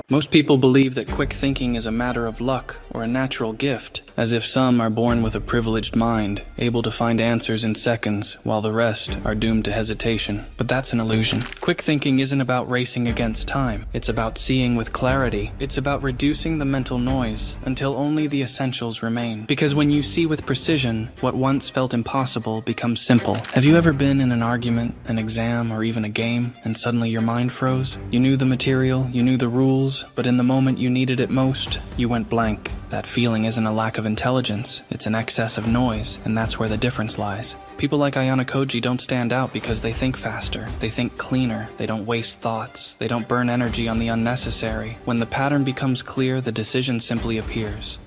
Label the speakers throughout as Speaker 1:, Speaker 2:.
Speaker 1: Most people believe that quick thinking is a matter of luck or a natural gift, as if some are born with a privileged mind, able to find answers in seconds, while the rest are doomed to hesitation. But that's an illusion. Quick thinking isn't about racing against time. It's about seeing with clarity. It's about reducing the mental noise until only the essentials remain. Because when you see with precision, what once felt impossible becomes simple. Have you ever been in an argument, an exam, or even a game, and suddenly your mind froze? You knew the material, you knew the rules, but in the moment you needed it most, you went blank. That feeling isn't a lack of intelligence, it's an excess of noise, and that's where the difference lies. People like AYANOKOJI don't stand out because they think faster, they think cleaner, they don't waste thoughts, they don't burn energy on the unnecessary. When the pattern becomes clear, the decision simply appears.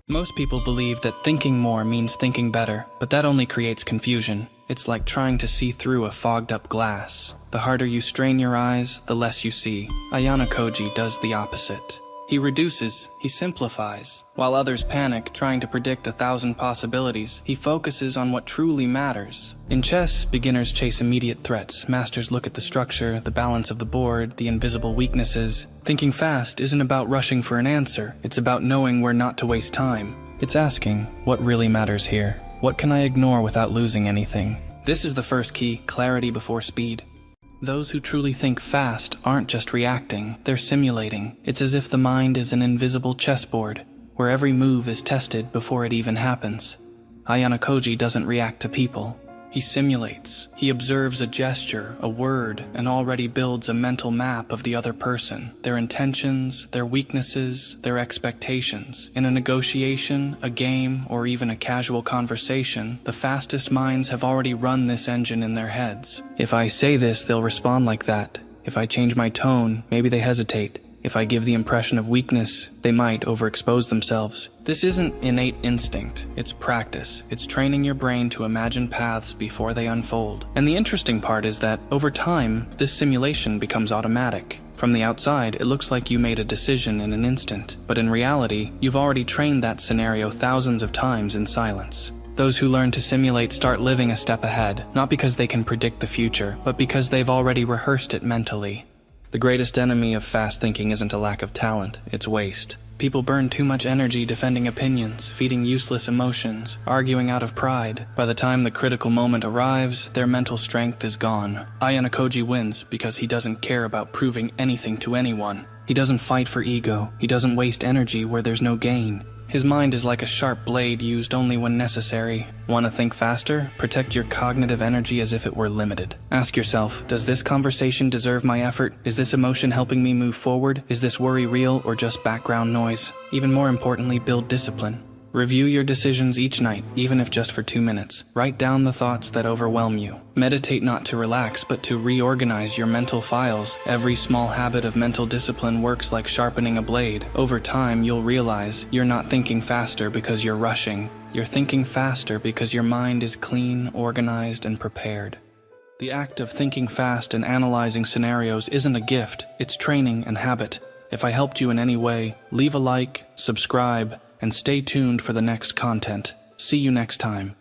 Speaker 1: Most people believe that thinking more means thinking better, but that only creates confusion. It's like trying to see through a fogged-up glass. The harder you strain your eyes, the less you see. AYANOKOJI does the opposite. He reduces, he simplifies. While others panic, trying to predict 1,000 possibilities, he focuses on what truly matters. In chess, beginners chase immediate threats. Masters look at the structure, the balance of the board, the invisible weaknesses. Thinking fast isn't about rushing for an answer. It's about knowing where not to waste time. It's asking, what really matters here? What can I ignore without losing anything? This is the first key, clarity before speed. Those who truly think fast aren't just reacting, they're simulating. It's as if the mind is an invisible chessboard, where every move is tested before it even happens. AYANOKOJI doesn't react to people. He simulates. He observes a gesture, a word, and already builds a mental map of the other person, their intentions, their weaknesses, their expectations. In a negotiation, a game, or even a casual conversation, the fastest minds have already run this engine in their heads. If I say this, they'll respond like that. If I change my tone, maybe they hesitate. If I give the impression of weakness, they might overexpose themselves. This isn't innate instinct, it's practice. It's training your brain to imagine paths before they unfold. And the interesting part is that, over time, this simulation becomes automatic. From the outside, it looks like you made a decision in an instant, but in reality, you've already trained that scenario thousands of times in silence. Those who learn to simulate start living a step ahead, not because they can predict the future, but because they've already rehearsed it mentally. The greatest enemy of fast thinking isn't a lack of talent, it's waste. People burn too much energy defending opinions, feeding useless emotions, arguing out of pride. By the time the critical moment arrives, their mental strength is gone. AYANOKOJI wins because he doesn't care about proving anything to anyone. He doesn't fight for ego. He doesn't waste energy where there's no gain. His mind is like a sharp blade used only when necessary. Want to think faster? Protect your cognitive energy as if it were limited. Ask yourself, does this conversation deserve my effort? Is this emotion helping me move forward? Is this worry real or just background noise? Even more importantly, build discipline. Review your decisions each night, even if just for 2 minutes. Write down the thoughts that overwhelm you. Meditate not to relax, but to reorganize your mental files. Every small habit of mental discipline works like sharpening a blade. Over time, you'll realize you're not thinking faster because you're rushing. You're thinking faster because your mind is clean, organized, and prepared. The act of thinking fast and analyzing scenarios isn't a gift, it's training and habit. If I helped you in any way, leave a like, subscribe, and stay tuned for the next content. See you next time.